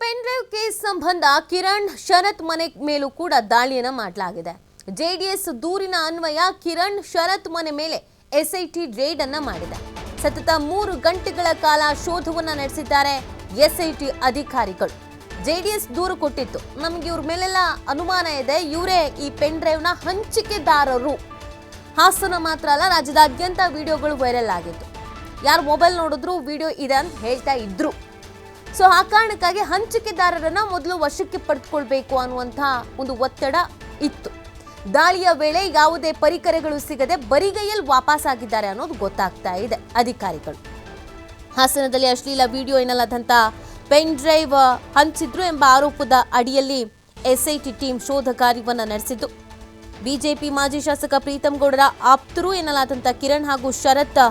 Pen drive case ಸಂಬಂಧ ಕಿರಣ್ ಶರತ್ ಮನೆ ಮೇಲೂ ಕೂಡ ದಾಳಿಯನ್ನ ಮಾಡಲಾಗಿದೆ. ಜೆಡಿಎಸ್ ದೂರಿನ ಅನ್ವಯ ಕಿರಣ್ ಶರತ್ ಮನೆ ಮೇಲೆ ಎಸ್ಐಟಿ ರೇಡ್ ಅನ್ನ ಮಾಡಿದೆ. ಸತತ 3 ಗಂಟೆಗಳ ಕಾಲ ಶೋಧವನ್ನ ನಡೆಸಿದ್ದಾರೆ ಎಸ್ಐಟಿ ಅಧಿಕಾರಿಗಳು. ಜೆಡಿಎಸ್ ದೂರು ಕೊಟ್ಟಿತ್ತು, ನಮಗೆ ಇವ್ರ ಮೇಲೆಲ್ಲ ಅನುಮಾನ ಇದೆ, ಇವರೇ ಈ ಪೆನ್ ಡ್ರೈವ್ನ ಹಂಚಿಕೆದಾರರು. ಹಾಸನ ಮಾತ್ರ ಅಲ್ಲ, ರಾಜ್ಯದಾದ್ಯಂತ ವಿಡಿಯೋಗಳು ವೈರಲ್ ಆಗಿತ್ತು. ಯಾರು ಮೊಬೈಲ್ ನೋಡಿದ್ರು ವಿಡಿಯೋ ಇದೆ ಅಂತ ಹೇಳ್ತಾ ಇದ್ರು. ಸೊ ಆ ಕಾರಣಕ್ಕಾಗಿ ಹಂಚಿಕೆದಾರರನ್ನ ಮೊದಲು ವಶಕ್ಕೆ ಪಡೆದುಕೊಳ್ಬೇಕು ಅನ್ನುವಂಥ ಒಂದು ಒತ್ತಡ ಇತ್ತು. ದಾಳಿಯ ವೇಳೆ ಯಾವುದೇ ಪರಿಕರಗಳು ಸಿಗದೆ ಬರಿಗೈಯಲ್ಲಿ ವಾಪಸ್ ಆಗಿದ್ದಾರೆ ಅನ್ನೋದು ಗೊತ್ತಾಗ್ತಾ ಇದೆ ಅಧಿಕಾರಿಗಳು. ಹಾಸನದಲ್ಲಿ ಅಶ್ಲೀಲ ವಿಡಿಯೋ ಎನ್ನಲಾದಂಥ ಪೆನ್ ಡ್ರೈವ್ ಹಂಚಿದ್ರು ಎಂಬ ಆರೋಪದ ಅಡಿಯಲ್ಲಿ ಎಸ್ಐಟಿ ಟೀಮ್ ಶೋಧ ಕಾರ್ಯವನ್ನು ನಡೆಸಿದ್ದು, ಬಿಜೆಪಿ ಮಾಜಿ ಶಾಸಕ ಪ್ರೀತಮ್ ಗೌಡರ ಆಪ್ತರು ಎನ್ನಲಾದಂಥ ಕಿರಣ್ ಹಾಗೂ ಶರತ್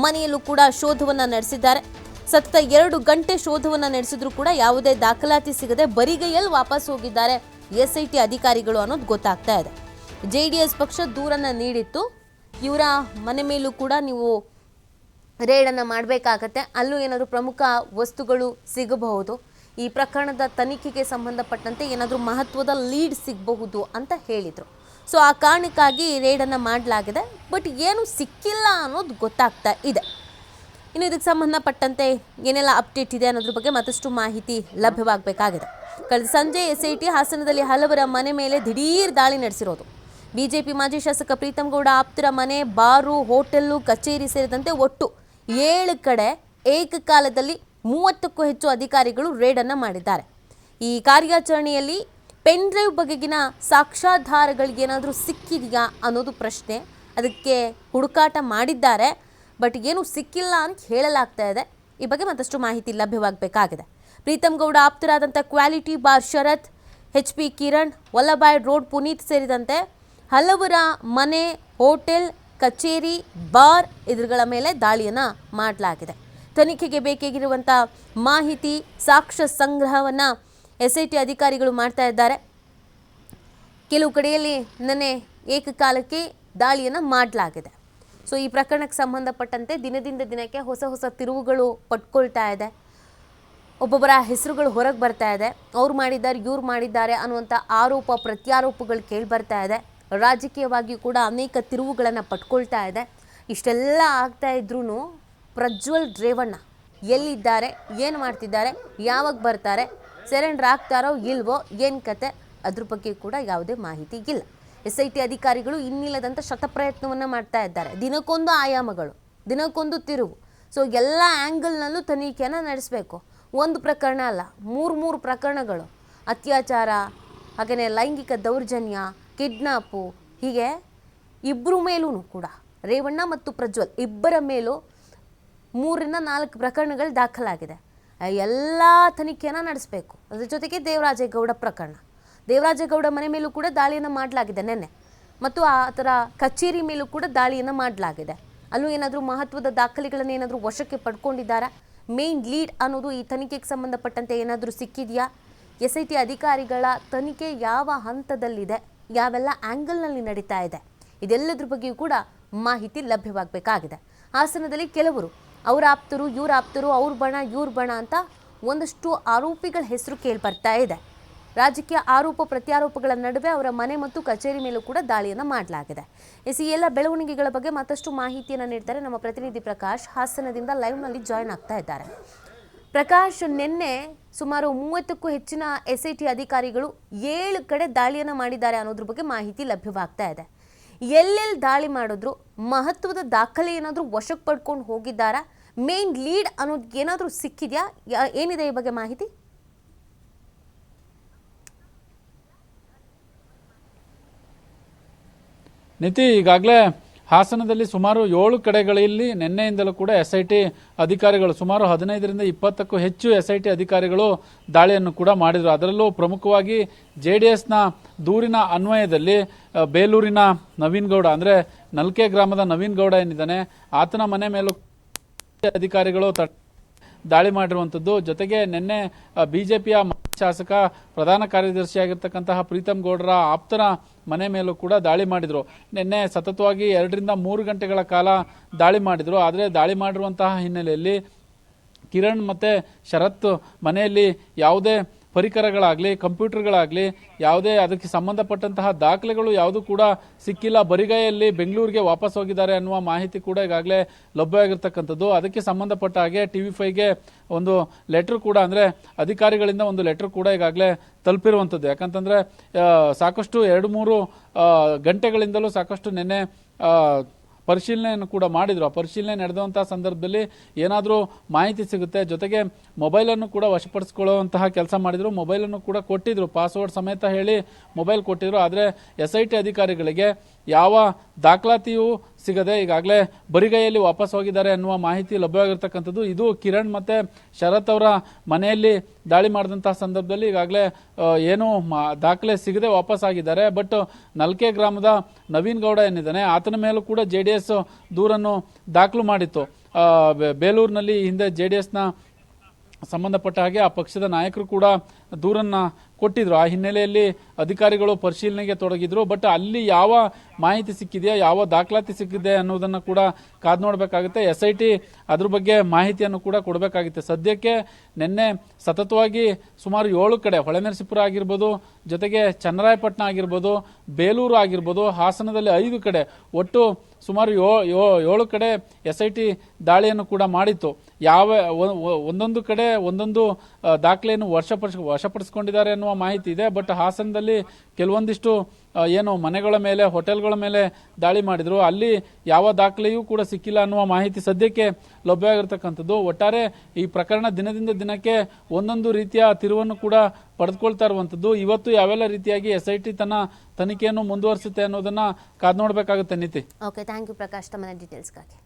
ಮನೆಯಲ್ಲೂ ಕೂಡ ಶೋಧವನ್ನ ನಡೆಸಿದ್ದಾರೆ. ಸತತ 2 ಗಂಟೆ ಶೋಧವನ್ನ ನಡೆಸಿದ್ರು ಕೂಡ ಯಾವುದೇ ದಾಖಲಾತಿ ಸಿಗದೆ ಬರಿಗೈಯಲ್ಲಿ ವಾಪಸ್ ಹೋಗಿದ್ದಾರೆ ಎಸ್ಐಟಿ ಅಧಿಕಾರಿಗಳು ಅನ್ನೋದು ಗೊತ್ತಾಗ್ತಾ ಇದೆ. ಜೆಡಿಎಸ್ ಪಕ್ಷ ದೂರನ್ನ ನೀಡಿತ್ತು, ಇವರ ಮನೆ ಮೇಲೂ ಕೂಡ ನೀವು ರೇಡನ್ನು ಮಾಡಬೇಕಾಗತ್ತೆ, ಅಲ್ಲೂ ಏನಾದರೂ ಪ್ರಮುಖ ವಸ್ತುಗಳು ಸಿಗಬಹುದು, ಈ ಪ್ರಕರಣದ ತನಿಖೆಗೆ ಸಂಬಂಧಪಟ್ಟಂತೆ ಏನಾದರೂ ಮಹತ್ವದ ಲೀಡ್ ಸಿಗಬಹುದು ಅಂತ ಹೇಳಿದರು. ಸೊ ಆ ಕಾರಣಕ್ಕಾಗಿ ರೇಡನ್ನು ಮಾಡಲಾಗಿದೆ. ಬಟ್ ಏನು ಸಿಕ್ಕಿಲ್ಲ ಅನ್ನೋದು ಗೊತ್ತಾಗ್ತಾ ಇದೆ. ಇನ್ನು ಇದಕ್ಕೆ ಸಂಬಂಧಪಟ್ಟಂತೆ ಏನೆಲ್ಲ ಅಪ್ಡೇಟ್ ಇದೆ ಅನ್ನೋದ್ರ ಬಗ್ಗೆ ಮತ್ತಷ್ಟು ಮಾಹಿತಿ ಲಭ್ಯವಾಗಬೇಕಾಗಿದೆ. ಕಳೆದ ಸಂಜೆ ಎಸ್ಐಟಿ ಹಾಸನದಲ್ಲಿ ಹಲವರ ಮನೆ ಮೇಲೆ ದಿಢೀರ್ ದಾಳಿ ನಡೆಸಿರೋದು. ಬಿಜೆಪಿ ಮಾಜಿ ಶಾಸಕ ಪ್ರೀತಮ್ ಗೌಡ ಆಪ್ತರ ಮನೆ, ಬಾರು, ಹೋಟೆಲ್ಲು, ಕಚೇರಿ ಸೇರಿದಂತೆ ಒಟ್ಟು 7 ಕಡೆ ಏಕಕಾಲದಲ್ಲಿ 30ಕ್ಕೂ ಹೆಚ್ಚು ಅಧಿಕಾರಿಗಳು ರೇಡನ್ನು ಮಾಡಿದ್ದಾರೆ. ಈ ಕಾರ್ಯಾಚರಣೆಯಲ್ಲಿ ಪೆನ್ ಡ್ರೈವ್ ಬಗೆಗಿನ ಸಾಕ್ಷ್ಯಾಧಾರಗಳಿಗೇನಾದರೂ ಸಿಕ್ಕಿದೆಯಾ ಅನ್ನೋದು ಪ್ರಶ್ನೆ. ಅದಕ್ಕೆ ಹುಡುಕಾಟ ಮಾಡಿದ್ದಾರೆ, ಬಟ್ ಏನು ಸಿಕ್ಕಿಲ್ಲ ಅಂತ ಹೇಳಲಾಗ್ತಾ ಇದೆ. ಈ ಬಗ್ಗೆ ಮತ್ತಷ್ಟು ಮಾಹಿತಿ ಲಭ್ಯವಾಗಬೇಕಾಗಿದೆ. ಪ್ರೀತಮ್ ಗೌಡ ಆಪ್ತರಾದಂಥ ಕ್ವಾಲಿಟಿ ಬಾರ್ ಶರತ್, HP ಕಿರಣ್, ವಲ್ಲಭಾಯ್ ರೋಡ್ ಪುನೀತ್ ಸೇರಿದಂತೆ ಹಲವರ ಮನೆ, ಹೋಟೆಲ್, ಕಚೇರಿ, ಬಾರ್ ಇದ್ರಗಳ ಮೇಲೆ ದಾಳಿಯನ್ನು ಮಾಡಲಾಗಿದೆ. ತನಿಖೆಗೆ ಬೇಕಾಗಿರುವಂಥ ಮಾಹಿತಿ, ಸಾಕ್ಷ್ಯ ಸಂಗ್ರಹವನ್ನು ಎಸ್ಐಟಿ ಅಧಿಕಾರಿಗಳು ಮಾಡ್ತಾ ಇದ್ದಾರೆ. ಕೆಲವು ಕಡೆಯಲ್ಲಿ ನಿನ್ನೆ ಏಕಕಾಲಕ್ಕೆ ದಾಳಿಯನ್ನು ಮಾಡಲಾಗಿದೆ. ಸೊ ಈ ಪ್ರಕರಣಕ್ಕೆ ಸಂಬಂಧಪಟ್ಟಂತೆ ದಿನದಿಂದ ದಿನಕ್ಕೆ ಹೊಸ ತಿರುವುಗಳು ಪಟ್ಕೊಳ್ತಾ ಇದೆ. ಒಬ್ಬೊಬ್ಬರ ಹೆಸರುಗಳು ಹೊರಗೆ ಬರ್ತಾ ಇದೆ. ಅವ್ರು ಮಾಡಿದ್ದಾರೆ, ಇವ್ರು ಮಾಡಿದ್ದಾರೆ ಅನ್ನುವಂಥ ಆರೋಪ ಪ್ರತ್ಯಾರೋಪಗಳು ಕೇಳಿ ಬರ್ತಾ ಇದೆ. ರಾಜಕೀಯವಾಗಿಯೂ ಕೂಡ ಅನೇಕ ತಿರುವುಗಳನ್ನು ಪಟ್ಕೊಳ್ತಾ ಇದೆ. ಇಷ್ಟೆಲ್ಲ ಆಗ್ತಾ ಇದ್ರೂ ಪ್ರಜ್ವಲ್ ರೇವಣ್ಣ ಎಲ್ಲಿದ್ದಾರೆ, ಏನು ಮಾಡ್ತಿದ್ದಾರೆ, ಯಾವಾಗ ಬರ್ತಾರೆ, ಸರೆಂಡರ್ ಆಗ್ತಾರೋ ಇಲ್ವೋ, ಏನು ಕತೆ, ಅದ್ರ ಬಗ್ಗೆ ಕೂಡ ಯಾವುದೇ ಮಾಹಿತಿ ಇಲ್ಲ. ಎಸ್ಐಟಿ ಅಧಿಕಾರಿಗಳು ಇನ್ನಿಲ್ಲದಂಥ ಶತಪ್ರಯತ್ನವನ್ನು ಮಾಡ್ತಾ ಇದ್ದಾರೆ. ದಿನಕ್ಕೊಂದು ಆಯಾಮಗಳು, ದಿನಕ್ಕೊಂದು ತಿರುವು. ಸೊ ಎಲ್ಲ ಆ್ಯಂಗಲ್ನಲ್ಲೂ ತನಿಖೆಯನ್ನು ನಡೆಸಬೇಕು. ಒಂದು ಪ್ರಕರಣ ಅಲ್ಲ, 3 ಪ್ರಕರಣಗಳು, ಅತ್ಯಾಚಾರ, ಹಾಗೆಯೇ ಲೈಂಗಿಕ ದೌರ್ಜನ್ಯ, ಕಿಡ್ನಾಪು, ಹೀಗೆ ಇಬ್ಬರ ಮೇಲೂ ಕೂಡ ರೇವಣ್ಣ ಮತ್ತು ಪ್ರಜ್ವಲ್ ಇಬ್ಬರ ಮೇಲೂ 3ರಿಂದ 4 ಪ್ರಕರಣಗಳು ದಾಖಲಾಗಿದೆ. ಎಲ್ಲ ತನಿಖೆಯನ್ನು ನಡೆಸಬೇಕು. ಅದ್ರ ಜೊತೆಗೆ ದೇವರಾಜೇಗೌಡ ಪ್ರಕರಣ, ದೇವರಾಜೇಗೌಡ ಮನೆ ಮೇಲೂ ಕೂಡ ದಾಳಿಯನ್ನು ಮಾಡಲಾಗಿದೆ ನೆನ್ನೆ, ಮತ್ತು ಆತರ ಕಚೇರಿ ಮೇಲೂ ಕೂಡ ದಾಳಿಯನ್ನು ಮಾಡಲಾಗಿದೆ. ಅಲ್ಲೂ ಏನಾದರೂ ಮಹತ್ವದ ದಾಖಲೆಗಳನ್ನು ಏನಾದರೂ ವಶಕ್ಕೆ ಪಡ್ಕೊಂಡಿದ್ದಾರಾ, ಮೇನ್ ಲೀಡ್ ಅನ್ನೋದು ಈ ತನಿಖೆಗೆ ಸಂಬಂಧಪಟ್ಟಂತೆ ಏನಾದರೂ ಸಿಕ್ಕಿದೆಯಾ, ಎಸ್ಐಟಿ ಅಧಿಕಾರಿಗಳ ತನಿಖೆ ಯಾವ ಹಂತದಲ್ಲಿದೆ, ಯಾವೆಲ್ಲ ಆ್ಯಂಗಲ್ನಲ್ಲಿ ನಡೀತಾ ಇದೆ, ಇದೆಲ್ಲದ್ರ ಬಗ್ಗೆಯೂ ಕೂಡ ಮಾಹಿತಿ ಲಭ್ಯವಾಗಬೇಕಾಗಿದೆ. ಹಾಸನದಲ್ಲಿ ಕೆಲವರು ಅವರ ಆಪ್ತರು, ಇವ್ರ ಆಪ್ತರು, ಅವ್ರ ಬಣ, ಇವ್ರ ಬಣ ಅಂತ ಒಂದಷ್ಟು ಆರೋಪಿಗಳ ಹೆಸರು ಕೇಳಿಬರ್ತಾ ಇದೆ. ರಾಜಕೀಯ ಆರೋಪ ಪ್ರತ್ಯಾರೋಪಗಳ ನಡುವೆ ಅವರ ಮನೆ ಮತ್ತು ಕಚೇರಿ ಮೇಲೂ ಕೂಡ ದಾಳಿಯನ್ನು ಮಾಡಲಾಗಿದೆ. ಈ ಎಲ್ಲ ಬೆಳವಣಿಗೆಗಳ ಬಗ್ಗೆ ಮತ್ತಷ್ಟು ಮಾಹಿತಿಯನ್ನು ನೀಡ್ತಾರೆ ನಮ್ಮ ಪ್ರತಿನಿಧಿ ಪ್ರಕಾಶ್. ಹಾಸನದಿಂದ ಲೈವ್ನಲ್ಲಿ ಜಾಯ್ನ್ ಆಗ್ತಾ ಇದ್ದಾರೆ. ಪ್ರಕಾಶ್, ನಿನ್ನೆ ಸುಮಾರು 30ಕ್ಕೂ ಹೆಚ್ಚಿನ ಎಸ್ಐಟಿ ಅಧಿಕಾರಿಗಳು 7 ಕಡೆ ದಾಳಿಯನ್ನು ಮಾಡಿದ್ದಾರೆ ಅನ್ನೋದ್ರ ಬಗ್ಗೆ ಮಾಹಿತಿ ಲಭ್ಯವಾಗ್ತಾ ಇದೆ. ಎಲ್ಲೆಲ್ಲಿ ದಾಳಿ ಮಾಡಿದ್ರು, ಮಹತ್ವದ ದಾಖಲೆ ಏನಾದರೂ ವಶಕ್ಕೆ ಪಡ್ಕೊಂಡು ಹೋಗಿದ್ದಾರಾ, ಮೇನ್ ಲೀಡ್ ಅನ್ನೋದು ಏನಾದರೂ ಸಿಕ್ಕಿದೆಯಾ, ಏನಿದೆ ಈ ಬಗ್ಗೆ ಮಾಹಿತಿ? ನಿತಿ, ಈಗಾಗಲೇ ಹಾಸನದಲ್ಲಿ ಸುಮಾರು 7 ಕಡೆಗಳಲ್ಲಿ ನಿನ್ನೆಯಿಂದಲೂ ಕೂಡ ಎಸ್ಐಟಿ ಅಧಿಕಾರಿಗಳು ಸುಮಾರು 15ರಿಂದ 20ಕ್ಕೂ ಹೆಚ್ಚು ಎಸ್ಐಟಿ ಅಧಿಕಾರಿಗಳು ದಾಳಿಯನ್ನು ಕೂಡ ಮಾಡಿದರು. ಅದರಲ್ಲೂ ಪ್ರಮುಖವಾಗಿ JDSನ ದೂರಿನ ಅನ್ವಯದಲ್ಲಿ ಬೇಲೂರಿನ ನವೀನ್ ಗೌಡ, ಅಂದರೆ ನಲ್ಕೆ ಗ್ರಾಮದ ನವೀನ್ ಗೌಡ ಏನಿದ್ದಾನೆ, ಆತನ ಮನೆ ಮೇಲೂ ಅಧಿಕಾರಿಗಳು ದಾಳಿ ಮಾಡಿರುವಂಥದ್ದು. ಜೊತೆಗೆ ನಿನ್ನೆ ಬಿಜೆಪಿಯ ಶಾಸಕ ಪ್ರಧಾನ ಕಾರ್ಯದರ್ಶಿಯಾಗಿರ್ತಕ್ಕಂತಹ ಪ್ರೀತಮ್ ಗೌಡರ ಆಪ್ತರ ಮನೆ ಮೇಲೂ ಕೂಡ ದಾಳಿ ಮಾಡಿದ್ರು. ನಿನ್ನೆ ಸತತವಾಗಿ 2ರಿಂದ 3 ಗಂಟೆಗಳ ಕಾಲ ದಾಳಿ ಮಾಡಿದ್ರು. ಆದರೆ ದಾಳಿ ಮಾಡಿರುವಂತಹ ಹಿನ್ನೆಲೆಯಲ್ಲಿ ಕಿರಣ್ ಮತ್ತು ಶರತ್ ಮನೆಯಲ್ಲಿ ಯಾವುದೇ ಪರಿಕರಗಳಾಗಲಿ ಕಂಪ್ಯೂಟರ್ಗಳಾಗಲಿ ಯಾವುದೇ ಅದಕ್ಕೆ ಸಂಬಂಧಪಟ್ಟಂತಹ ದಾಖಲೆಗಳು ಯಾವುದು ಕೂಡ ಸಿಕ್ಕಿಲ್ಲ. ಬರಿಗೈಯಲ್ಲಿ ಬೆಂಗಳೂರಿಗೆ ವಾಪಸ್ ಹೋಗಿದ್ದಾರೆ ಅನ್ನುವ ಮಾಹಿತಿ ಕೂಡ ಈಗಾಗಲೇ ಲಭ್ಯವಾಗಿರ್ತಕ್ಕಂಥದ್ದು. ಅದಕ್ಕೆ ಸಂಬಂಧಪಟ್ಟ ಹಾಗೆ TV5ಗೆ ಒಂದು ಲೆಟರ್ ಕೂಡ, ಅಂದರೆ ಅಧಿಕಾರಿಗಳಿಂದ ಒಂದು ಲೆಟರ್ ಕೂಡ ಈಗಾಗಲೇ ತಲುಪಿರುವಂಥದ್ದು. ಯಾಕಂತಂದರೆ ಸಾಕಷ್ಟು 2-3 ಗಂಟೆಗಳಿಂದಲೂ ಸಾಕಷ್ಟು ನಿನ್ನೆ ಪರಿಶೀಲನೆಯನ್ನು ಕೂಡ ಮಾಡಿದ್ರು. ಆ ಪರಿಶೀಲನೆ ನಡೆದಂತಹ ಸಂದರ್ಭದಲ್ಲಿ ಏನಾದರೂ ಮಾಹಿತಿ ಸಿಗುತ್ತೆ, ಜೊತೆಗೆ ಮೊಬೈಲನ್ನು ಕೂಡ ವಶಪಡಿಸ್ಕೊಳ್ಳುವಂತಹ ಕೆಲಸ ಮಾಡಿದ್ರು. ಮೊಬೈಲನ್ನು ಕೂಡ ಕೊಟ್ಟಿದ್ರು, ಪಾಸ್ವರ್ಡ್ ಸಮೇತ ಹೇಳಿ ಮೊಬೈಲ್ ಕೊಟ್ಟಿದ್ರು. ಆದರೆ SIT ಅಧಿಕಾರಿಗಳಿಗೆ ಯಾವ ದಾಖಲಾತಿಯೂ ಸಿಗದೆ ಈಗಾಗಲೇ ಬರಿಗೈಯಲ್ಲಿ ವಾಪಸ್ ಹೋಗಿದ್ದಾರೆ ಅನ್ನುವ ಮಾಹಿತಿ ಲಭ್ಯವಾಗಿರ್ತಕ್ಕಂಥದ್ದು. ಇದು ಕಿರಣ್ ಮತ್ತು ಶರತ್ ಅವರ ಮನೆಯಲ್ಲಿ ದಾಳಿ ಮಾಡಿದಂತಹ ಸಂದರ್ಭದಲ್ಲಿ ಈಗಾಗಲೇ ಏನು ದಾಖಲೆ ಸಿಗದೆ ವಾಪಸ್ ಆಗಿದ್ದಾರೆ. ಬಟ್ ನಲ್ಕೆ ಗ್ರಾಮದ ನವೀನ್ ಗೌಡ ಏನಿದ್ದಾನೆ ಆತನ ಮೇಲೂ ಕೂಡ JDS ದೂರನ್ನು ದಾಖಲು ಮಾಡಿತ್ತು. ಬೇಲೂರಿನಲ್ಲಿ ಹಿಂದೆ JDSನ ಸಂಬಂಧಪಟ್ಟ ಹಾಗೆ ಆ ಪಕ್ಷದ ನಾಯಕರು ಕೂಡ ದೂರನ್ನ ಕೊಟ್ಟಿದ್ರು. ಆ ಹಿನ್ನೆಲೆಯಲ್ಲಿ ಅಧಿಕಾರಿಗಳು ಪರಿಶೀಲನೆಗೆ ತೊಡಗಿದ್ರು. ಬಟ್ ಅಲ್ಲಿ ಯಾವ ಮಾಹಿತಿ ಸಿಕ್ಕಿದೆಯಾ, ಯಾವ ದಾಖಲಾತಿ ಸಿಕ್ಕಿದೆ ಅನ್ನೋದನ್ನು ಕೂಡ ಕಾದು ನೋಡಬೇಕಾಗುತ್ತೆ. SIT ಅದ್ರ ಬಗ್ಗೆ ಮಾಹಿತಿಯನ್ನು ಕೂಡ ಕೊಡಬೇಕಾಗುತ್ತೆ. ಸದ್ಯಕ್ಕೆ ನಿನ್ನೆ ಸತತವಾಗಿ ಸುಮಾರು 7 ಕಡೆ, ಹೊಳೆನರಸೀಪುರ ಆಗಿರ್ಬೋದು, ಜೊತೆಗೆ ಚನ್ನರಾಯಪಟ್ಟಣ ಆಗಿರ್ಬೋದು, ಬೇಲೂರು ಆಗಿರ್ಬೋದು, ಹಾಸನದಲ್ಲಿ 5 ಕಡೆ, ಒಟ್ಟು ಸುಮಾರು 7 ಕಡೆ SIT ದಾಳಿಯನ್ನು ಕೂಡ ಮಾಡಿತ್ತು. ಒಂದೊಂದು ಕಡೆ ಒಂದೊಂದು ದಾಖಲೆಯನ್ನು ವಶಪಡಿಸಿಕೊಂಡಿದ್ದಾರೆ ಅನ್ನುವ ಮಾಹಿತಿ ಇದೆ. ಬಟ್ ಹಾಸನದಲ್ಲಿ ಕೆಲವೊಂದಿಷ್ಟು ಏನು ಮನೆಗಳ ಮೇಲೆ, ಹೋಟೆಲ್ಗಳ ಮೇಲೆ ದಾಳಿ ಮಾಡಿದ್ರು, ಅಲ್ಲಿ ಯಾವ ದಾಖಲೆಯೂ ಕೂಡ ಸಿಕ್ಕಿಲ್ಲ ಅನ್ನುವ ಮಾಹಿತಿ ಸದ್ಯಕ್ಕೆ ಲಭ್ಯವಾಗಿರ್ತಕ್ಕಂಥದ್ದು. ಒಟ್ಟಾರೆ ಈ ಪ್ರಕರಣ ದಿನದಿಂದ ದಿನಕ್ಕೆ ಒಂದೊಂದು ರೀತಿಯ ತಿರುವನ್ನು ಕೂಡ ಪಡೆದುಕೊಳ್ತಾ ಇರುವಂಥದ್ದು. ಇವತ್ತು ಯಾವೆಲ್ಲ ರೀತಿಯಾಗಿ SIT ತನ್ನ ತನಿಖೆಯನ್ನು ಮುಂದುವರಿಸುತ್ತೆ ಅನ್ನೋದನ್ನ ಕಾದು ನೋಡಬೇಕಾಗುತ್ತೆ. ನೀತಿ. ಓಕೆ, ಥ್ಯಾಂಕ್ ಯು ಪ್ರಕಾಶ್, ತಮ್ಮ ಡೀಟೇಲ್ಸ್ಗಾಗಿ.